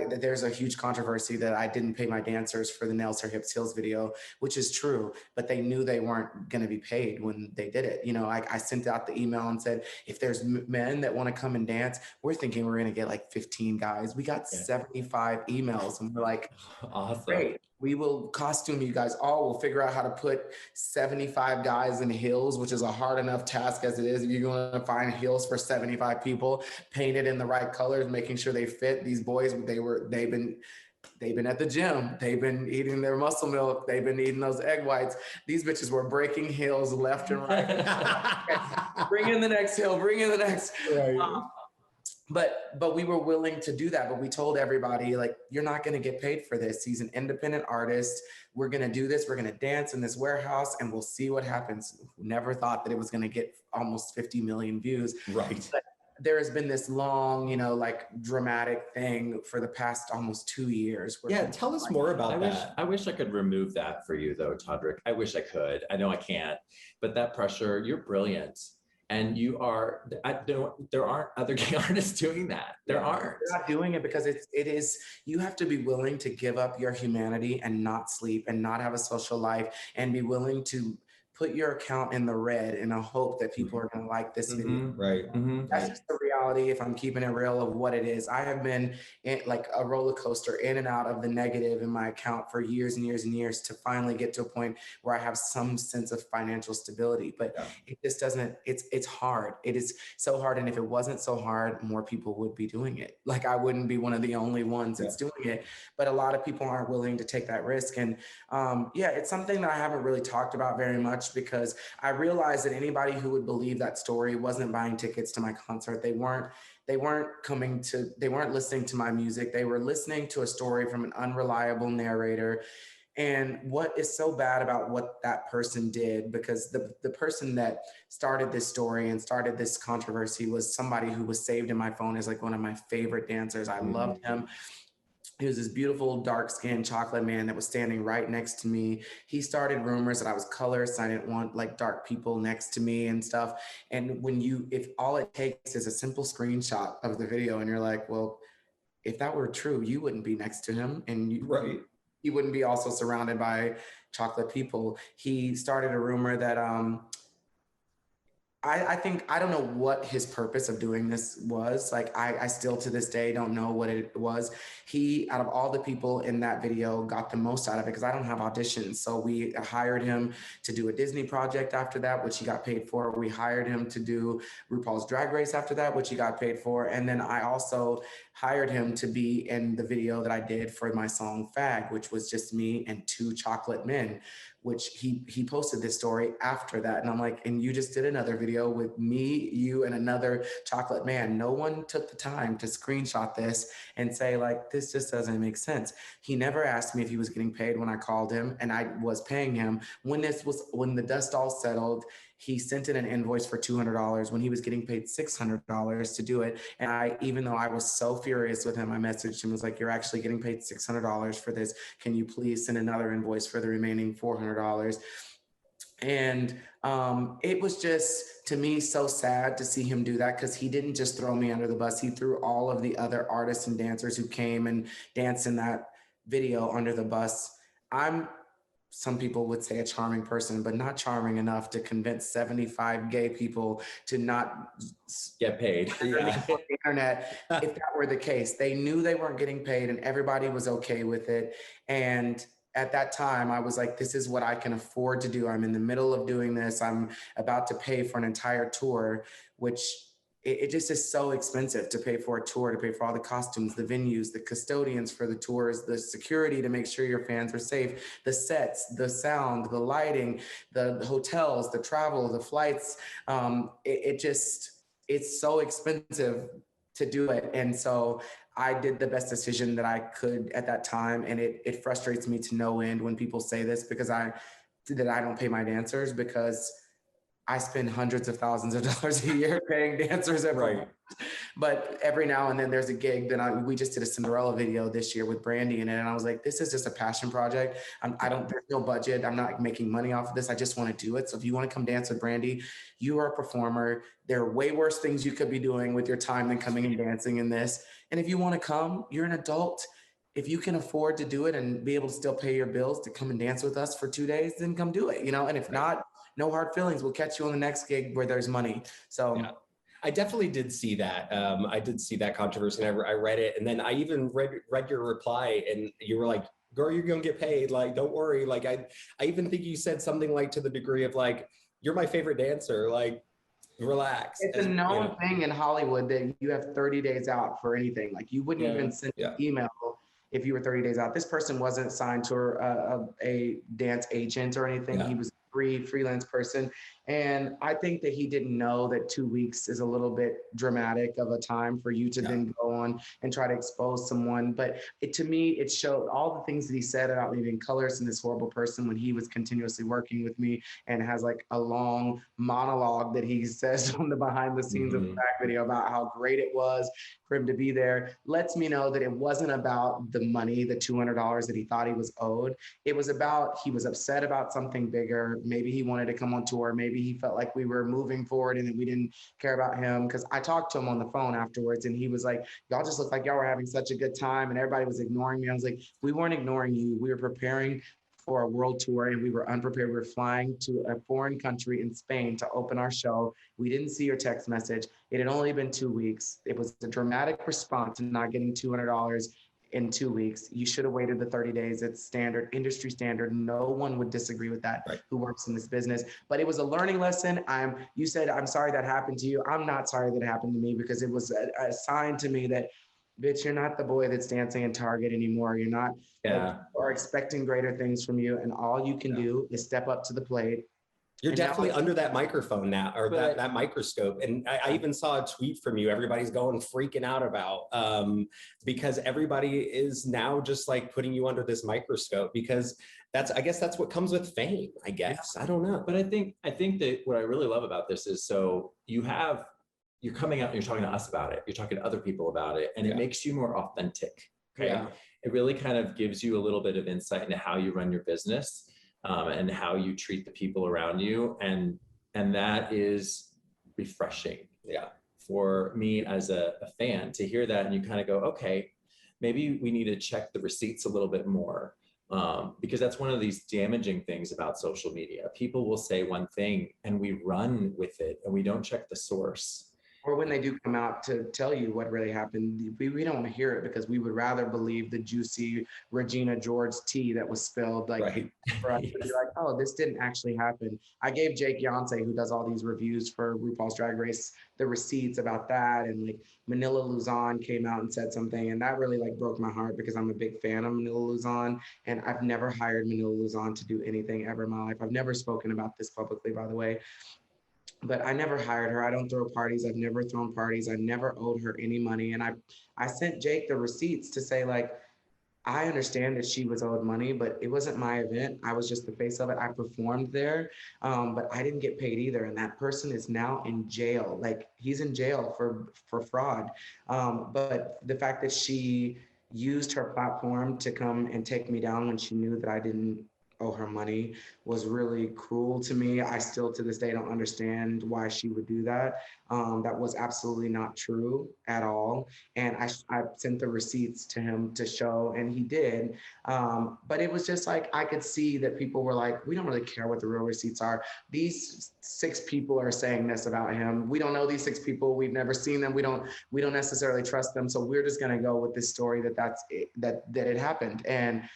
there's a huge controversy that I didn't pay my dancers for the Nails, Her Hips, Heels video, which is true, but they knew they weren't going to be paid when they did it. I sent out the email and said, if there's men that want to come and dance, we're thinking we're going to get like 15 guys. We got 75 emails, and we're like, awesome. Great. We will costume you guys all. We'll figure out how to put 75 guys in heels, which is a hard enough task as it is. If you're going to find heels for 75 people, painted in the right colors, making sure they fit. These boys, they've been at the gym. They've been eating their muscle milk. They've been eating those egg whites. These bitches were breaking heels left and right. Bring in the next heel. Bring in the next. Right. But we were willing to do that. But we told everybody, like, you're not going to get paid for this. He's an independent artist. We're going to do this. We're going to dance in this warehouse and we'll see what happens. Never thought that it was going to get almost 50 million views. Right. But there has been this long, dramatic thing for the past almost 2 years. Yeah, tell us more about that. I wish I could remove that for you though, Todrick. I wish I could. I know I can't. But that pressure, you're brilliant. And you are, there aren't other gay artists doing that. There aren't. They're not doing it because it is, you have to be willing to give up your humanity and not sleep and not have a social life and be willing to put your account in the red in a hope that people are going to like this video. Right. That's just the reality, if I'm keeping it real, of what it is. I have been in like a roller coaster in and out of the negative in my account for years and years and years to finally get to a point where I have some sense of financial stability. But it just doesn't, it's hard. It is so hard. And if it wasn't so hard, more people would be doing it. Like I wouldn't be one of the only ones that's doing it. But a lot of people aren't willing to take that risk. And it's something that I haven't really talked about very much, because I realized that anybody who would believe that story wasn't buying tickets to my concert. They weren't listening to my music. They were listening to a story from an unreliable narrator. And what is so bad about what that person did, because the person that started this story and started this controversy was somebody who was saved in my phone as like one of my favorite dancers. I loved him. He was this beautiful, dark-skinned chocolate man that was standing right next to me. He started rumors that I was colorist. I didn't want like dark people next to me and stuff. And if all it takes is a simple screenshot of the video and you're like, well, if that were true, you wouldn't be next to him. And he wouldn't be also surrounded by chocolate people. He started a rumor that, I think, I don't know what his purpose of doing this was. Like, I still to this day don't know what it was. He, out of all the people in that video, got the most out of it because I don't have auditions. So we hired him to do a Disney project after that, which he got paid for. We hired him to do RuPaul's Drag Race after that, which he got paid for. And then I also hired him to be in the video that I did for my song Fag, which was just me and two chocolate men, which he posted this story after that. And I'm like, and you just did another video with me, you, and another chocolate man. No one took the time to screenshot this and say like, this just doesn't make sense. He never asked me if he was getting paid when I called him, and I was paying him. When the dust all settled, he sent in an invoice for $200 when he was getting paid $600 to do it. And even though I was so furious with him, I messaged him, was like, you're actually getting paid $600 for this. Can you please send another invoice for the remaining $400? And it was just, to me, so sad to see him do that, because he didn't just throw me under the bus. He threw all of the other artists and dancers who came and danced in that video under the bus. Some people would say a charming person, but not charming enough to convince 75 gay people to not get paid on the internet. If that were the case, they knew they weren't getting paid and everybody was okay with it. And at that time, I was like, this is what I can afford to do. I'm in the middle of doing this. I'm about to pay for an entire tour, which it just is so expensive to pay for a tour, to pay for all the costumes, the venues, the custodians for the tours, the security to make sure your fans are safe, the sets, the sound, the lighting, the hotels, the travel, the flights. it's so expensive to do it. And so I did the best decision that I could at that time. And it frustrates me to no end when people say this that I don't pay my dancers, because I spend hundreds of thousands of dollars a year paying dancers at Right. But every now and then there's a gig that we just did a Cinderella video this year with Brandy in it. And I was like, this is just a passion project. There's no budget. I'm not making money off of this. I just want to do it. So if you want to come dance with Brandy, you are a performer. There are way worse things you could be doing with your time than coming and dancing in this. And if you want to come, you're an adult. If you can afford to do it and be able to still pay your bills to come and dance with us for 2 days, then come do it, And if not, no hard feelings. We'll catch you on the next gig where there's money. So yeah. I definitely did see that. I did see that controversy, and I read it, and then I even read your reply, and you were like, "Girl, you're gonna get paid. Like, don't worry." Like, I even think you said something like to the degree of like, "You're my favorite dancer. Like, relax." It's a known thing in Hollywood that you have 30 days out for anything. Like, you wouldn't even send an email if you were 30 days out. This person wasn't signed to a dance agent or anything. He was a freelance person. And I think that he didn't know that 2 weeks is a little bit dramatic of a time for you to then go on and try to expose someone. But to me, it showed all the things that he said about me being colorist and this horrible person when he was continuously working with me, and has like a long monologue that he says on the behind the scenes of the back video about how great it was for him to be there. Lets me know that it wasn't about the money, the $200 that he thought he was owed. It was about, he was upset about something bigger. Maybe he wanted to come on tour. Maybe he felt like we were moving forward and that we didn't care about him. Because I talked to him on the phone afterwards, and he was like, y'all just look like y'all were having such a good time and everybody was ignoring me. I was like, we weren't ignoring you. We were preparing for a world tour and we were unprepared. We were flying to a foreign country in Spain to open our show. We didn't see your text message. It had only been 2 weeks. It was a dramatic response to not getting $200 in 2 weeks. You should have waited the 30 days. It's standard, industry standard. No one would disagree with that who works in this business. But it was a learning lesson. You said, I'm sorry that happened to you. I'm not sorry that it happened to me, because it was a sign to me that, bitch, you're not the boy that's dancing in Target anymore. You're not, are expecting greater things from you. And all you can do is step up to the plate. You're definitely under that microphone now, or that microscope. And I even saw a tweet from you. Everybody's freaking out about, because everybody is now just like putting you under this microscope, because I guess that's what comes with fame, I guess. I don't know. But I think that what I really love about this is, so you're coming out and you're talking to us about it. You're talking to other people about it, and it makes you more authentic. Okay. Yeah. It really kind of gives you a little bit of insight into how you run your business. And how you treat the people around you. And that is refreshing for me as a fan to hear that. And you kind of go, okay, maybe we need to check the receipts a little bit more, because that's one of these damaging things about social media. People will say one thing and we run with it and we don't check the source. Or when they do come out to tell you what really happened, we don't want to hear it, because we would rather believe the juicy Regina George tea that was spilled, for us to be like, oh, this didn't actually happen. I gave Jake Yonsei, who does all these reviews for RuPaul's Drag Race, the receipts about that. And like Manila Luzon came out and said something, and that really like broke my heart, because I'm a big fan of Manila Luzon, and I've never hired Manila Luzon to do anything ever in my life. I've never spoken about this publicly, by the way. But I never hired her. I don't throw parties. I've never thrown parties. I never owed her any money. And I sent Jake the receipts to say, like, I understand that she was owed money, but it wasn't my event. I was just the face of it. I performed there, but I didn't get paid either. And that person is now in jail. Like, he's in jail for fraud. But the fact that she used her platform to come and take me down when she knew that I didn't owe her money was really cruel to me. I still to this day don't understand why she would do that. That was absolutely not true at all. And I sent the receipts to him to show, and he did. But it was just like, I could see that people were like, we don't really care what the real receipts are. These 6 people are saying this about him. We don't know these 6 people. We've never seen them. We don't necessarily trust them. So we're just gonna go with this story that it happened. And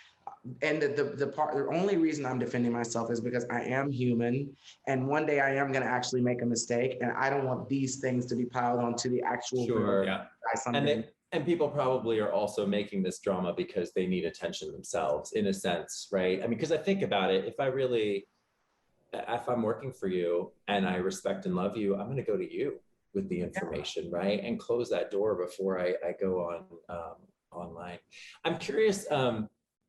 the only reason I'm defending myself is because I am human, and one day I am going to actually make a mistake, and I don't want these things to be piled onto the actual. And people probably are also making this drama because they need attention themselves, in a sense, right? I mean, because I think about it, if I'm working for you and I respect and love you, I'm going to go to you. with the information, right? And close that door before I go on online. I'm curious,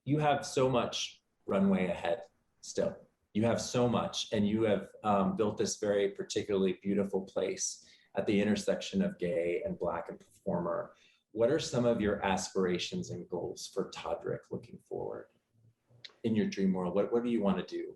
you have so much runway ahead still. You have so much, and you have built this very particularly beautiful place at the intersection of gay and Black and performer. What are some of your aspirations and goals for Todrick looking forward in your dream world? What do you want to do?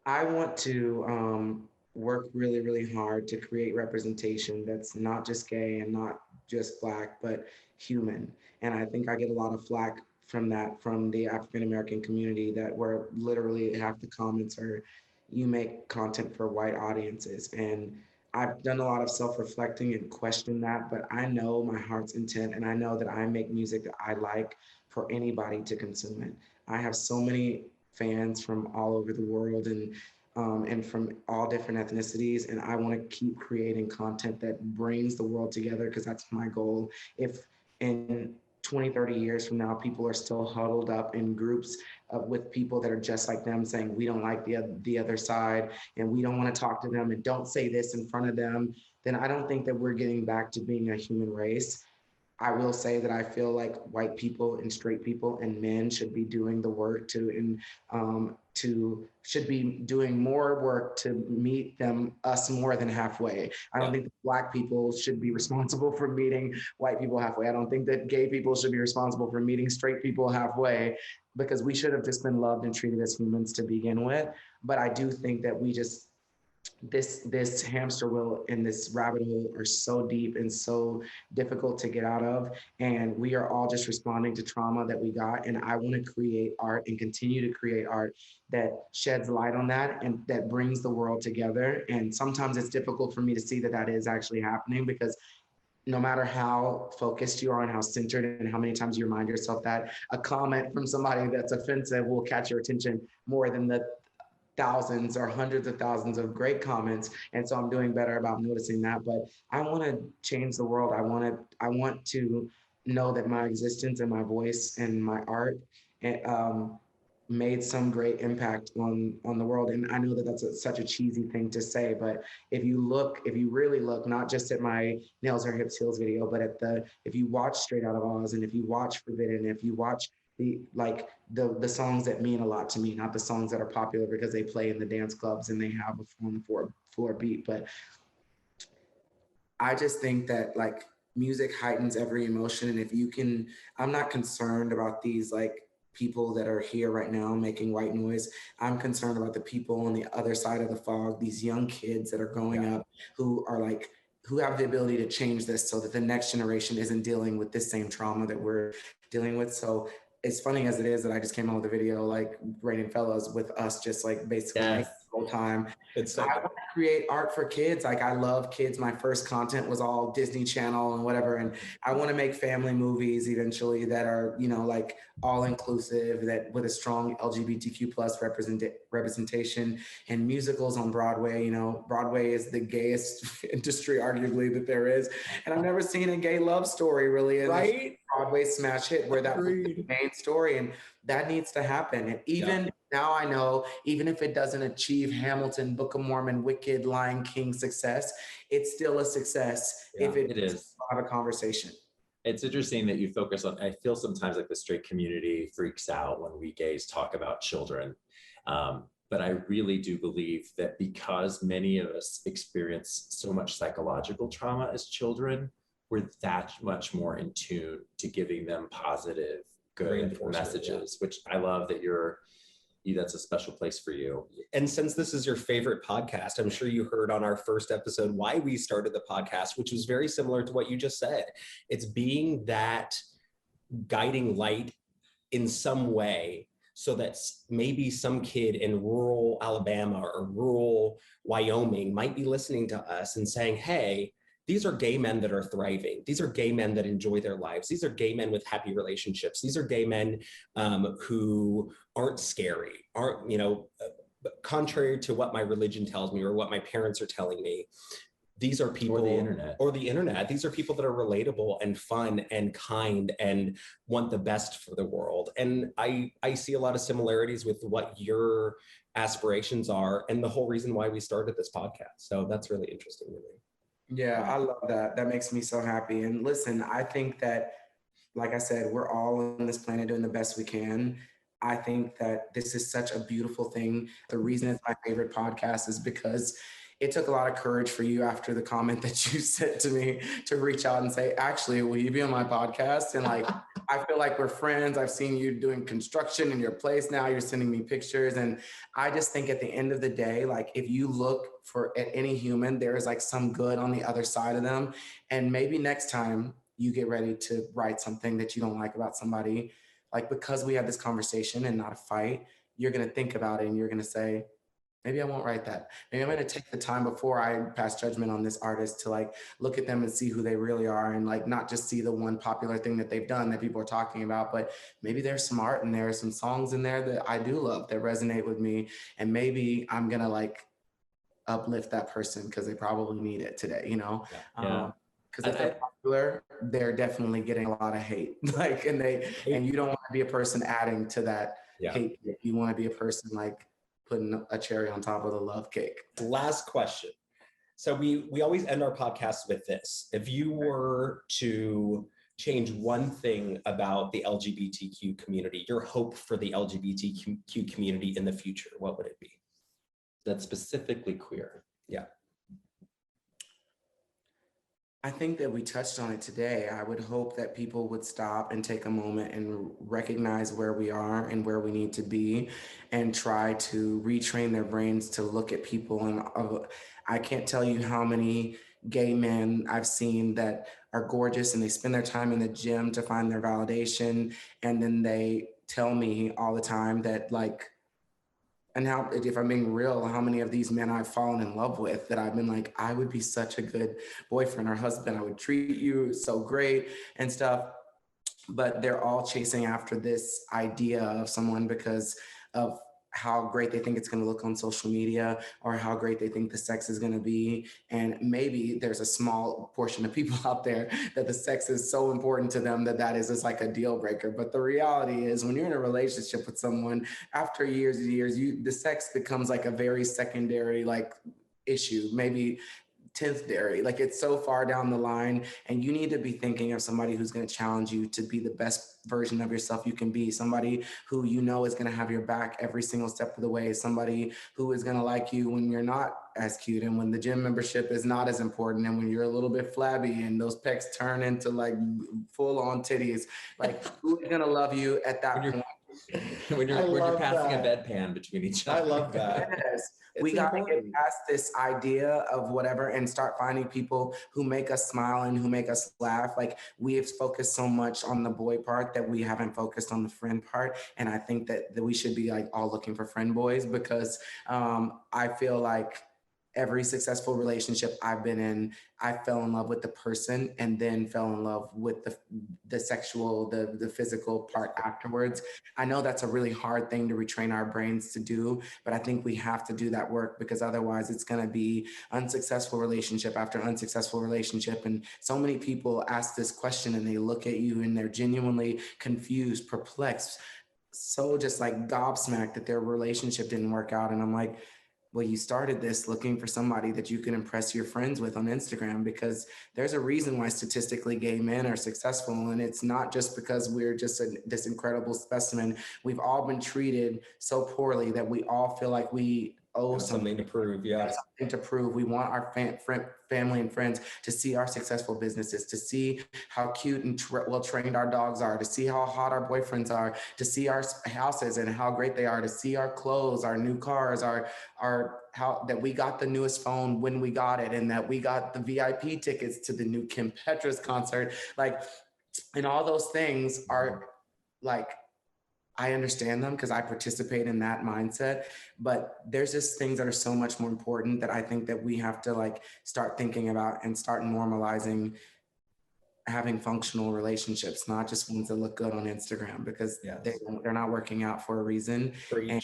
I want to work really, really hard to create representation that's not just gay and not just Black, but human. And I think I get a lot of flack from that from the African American community, that where literally half the comments are, you make content for white audiences. And I've done a lot of self-reflecting and questioned that, but I know my heart's intent, and I know that I make music that I like for anybody to consume it. I have so many fans from all over the world, and from all different ethnicities, and I want to keep creating content that brings the world together, because that's my goal. If in 20, 30 years from now, people are still huddled up in groups with people that are just like them, saying we don't like the other side and we don't want to talk to them and don't say this in front of them, then I don't think that we're getting back to being a human race. I will say that I feel like white people and straight people and men should be doing the work should be doing more work to meet us more than halfway. I don't think that Black people should be responsible for meeting white people halfway. I don't think that gay people should be responsible for meeting straight people halfway, because we should have just been loved and treated as humans to begin with. But I do think that this hamster wheel and this rabbit hole are so deep and so difficult to get out of, and we are all just responding to trauma that we got. And I want to create art and continue to create art that sheds light on that and that brings the world together. And sometimes it's difficult for me to see that that is actually happening, because no matter how focused you are and how centered and how many times you remind yourself that a comment from somebody that's offensive will catch your attention more than the thousands or hundreds of thousands of great comments. And so I'm doing better about noticing that. But I want to change the world. I want to know that my existence and my voice and my art made some great impact on the world. And I know that that's such a cheesy thing to say, but if you really look, not just at my Nails Are Hips Heels video, but if you watch Straight Out of Oz, and if you watch Forbidden, if you watch the songs that mean a lot to me, not the songs that are popular because they play in the dance clubs and they have a floor beat. But I just think that like music heightens every emotion. And if you can, I'm not concerned about these like people that are here right now making white noise. I'm concerned about the people on the other side of the fog, these young kids that are growing up who have the ability to change this so that the next generation isn't dealing with this same trauma that we're dealing with. So as funny as it is that I just came out with a video like Raining Fellows with us just like basically the whole time. It's so I want to create art for kids. Like I love kids. My first content was all Disney Channel and whatever. And I want to make family movies eventually that are, like all inclusive, that with a strong LGBTQ plus representation, and musicals on Broadway. Broadway is the gayest industry arguably that there is. And I've never seen a gay love story really in a Broadway smash hit where that was the main story. And that needs to happen. And even now I know, even if it doesn't achieve Hamilton, Book of Mormon, Wicked, Lion King success, it's still a success if it is have a conversation. It's interesting that you focus on, I feel sometimes like the straight community freaks out when we gays talk about children. But I really do believe that because many of us experience so much psychological trauma as children, we're that much more in tune to giving them positive, good messages, which I love that that's a special place for you. And since this is your favorite podcast, I'm sure you heard on our first episode why we started the podcast, which was very similar to what you just said. It's being that guiding light in some way, so that maybe some kid in rural Alabama or rural Wyoming might be listening to us and saying, hey, these are gay men that are thriving. These are gay men that enjoy their lives. These are gay men with happy relationships. These are gay men who aren't scary, contrary to what my religion tells me or what my parents are telling me. These are people, or the internet. These are people that are relatable and fun and kind and want the best for the world. And I see a lot of similarities with what your aspirations are and the whole reason why we started this podcast. So that's really interesting to me. Yeah, Yeah. I love that. That makes me so happy. And listen, I think that, like I said, we're all on this planet doing the best we can. I think that this is such a beautiful thing. The reason it's my favorite podcast is because it took a lot of courage for you after the comment that you said to me to reach out and say, actually, will you be on my podcast? And like, I feel like we're friends. I've seen you doing construction in your place now. You're sending me pictures. And I just think at the end of the day, like if you look for at any human, there is like some good on the other side of them. And maybe next time you get ready to write something that you don't like about somebody, like because we had this conversation and not a fight, you're going to think about it and you're going to say, maybe I won't write that. Maybe I'm going to take the time before I pass judgment on this artist to like look at them and see who they really are and like not just see the one popular thing that they've done that people are talking about, but maybe there's some art in there, some songs in there that I do love that resonate with me. And maybe I'm going to like uplift that person because they probably need it today, you know? Yeah. Because if they're popular, they're definitely getting a lot of hate. Like, and you don't want to be a person adding to that Yeah. hate. You want to be a person like putting a cherry on top of the love cake. Last question. So we always end our podcast with this. If you were to change one thing about the LGBTQ community, your hope for the LGBTQ community in the future, what would it be? That's specifically queer. Yeah. I think that we touched on it today. I would hope that people would stop and take a moment and recognize where we are and where we need to be and try to retrain their brains to look at people. And I can't tell you how many gay men I've seen that are gorgeous and they spend their time in the gym to find their validation. And then they tell me all the time that like, and how, if I'm being real, how many of these men I've fallen in love with that I've been like, I would be such a good boyfriend or husband. I would treat you so great and stuff. But they're all chasing after this idea of someone because of how great they think it's going to look on social media or how great they think the sex is going to be. And maybe there's a small portion of people out there that the sex is so important to them that is just like a deal breaker. But the reality is when you're in a relationship with someone, after years and years, the sex becomes like a very secondary like issue, maybe 10th dairy. Like it's so far down the line, and you need to be thinking of somebody who's going to challenge you to be the best version of yourself you can be, somebody who you know is going to have your back every single step of the way, somebody who is going to like you when you're not as cute and when the gym membership is not as important and when you're a little bit flabby and those pecs turn into like full on titties. Like who's going to love you at that point? When you're passing a bedpan between each other. I love that. Yes. We got to get past this idea of whatever and start finding people who make us smile and who make us laugh. Like we have focused so much on the boy part that we haven't focused on the friend part. And I think that we should be like all looking for friend boys because I feel like every successful relationship I've been in, I fell in love with the person and then fell in love with the sexual, the physical part afterwards. I know that's a really hard thing to retrain our brains to do, but I think we have to do that work because otherwise it's going to be unsuccessful relationship after unsuccessful relationship. And so many people ask this question and they look at you and they're genuinely confused, perplexed, so just like gobsmacked that their relationship didn't work out. And I'm like, well, you started this looking for somebody that you can impress your friends with on Instagram because there's a reason why statistically gay men are successful. And it's not just because we're just this incredible specimen. We've all been treated so poorly that we all feel like we owe something to prove. Yeah. Something to prove. We want our family and friends to see our successful businesses, to see how cute and well trained our dogs are, to see how hot our boyfriends are, to see our houses and how great they are, to see our clothes, our new cars, our how that we got the newest phone when we got it, and that we got the VIP tickets to the new Kim Petras concert. Like, and all those things are like, I understand them because I participate in that mindset, but there's just things that are so much more important that I think that we have to like start thinking about and start normalizing having functional relationships, not just ones that look good on Instagram because they're not working out for a reason. And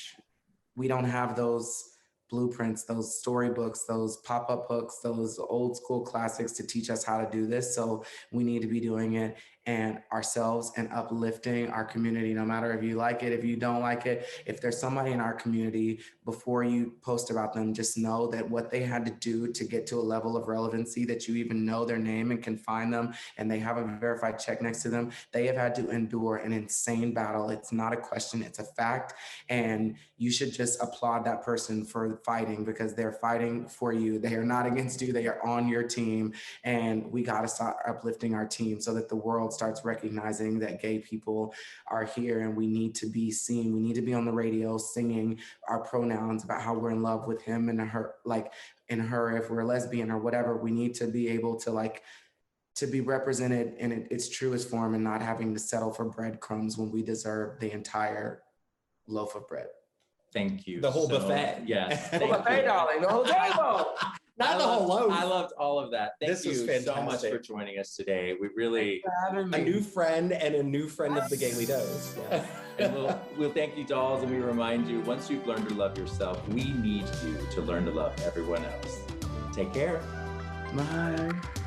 we don't have those blueprints, those storybooks, those pop-up hooks, those old school classics to teach us how to do this. So we need to be doing it. and ourselves and uplifting our community, no matter if you like it, if you don't like it. If there's somebody in our community, before you post about them, just know that what they had to do to get to a level of relevancy that you even know their name and can find them, and they have a verified check next to them, they have had to endure an insane battle. It's not a question, it's a fact. And you should just applaud that person for fighting, because they're fighting for you. They are not against you, they are on your team. And we got to start uplifting our team so that the world starts recognizing that gay people are here, and we need to be seen. We need to be on the radio singing our pronouns about how we're in love with him and her, like in her, if we're a lesbian or whatever. We need to be able to to be represented in its truest form, and not having to settle for breadcrumbs when we deserve the entire loaf of bread. Thank you. The whole buffet. Yes. The buffet, darling, the whole table. Not the whole loaf. I loved all of that. Thank This you was so much fantastic. for joining us today. We really, Having A me. new friend and a new friend of the Gaily Dose. Yeah. and we'll thank you, dolls, and we remind you, once you've learned to love yourself, we need you to learn to love everyone else. Take care. Bye.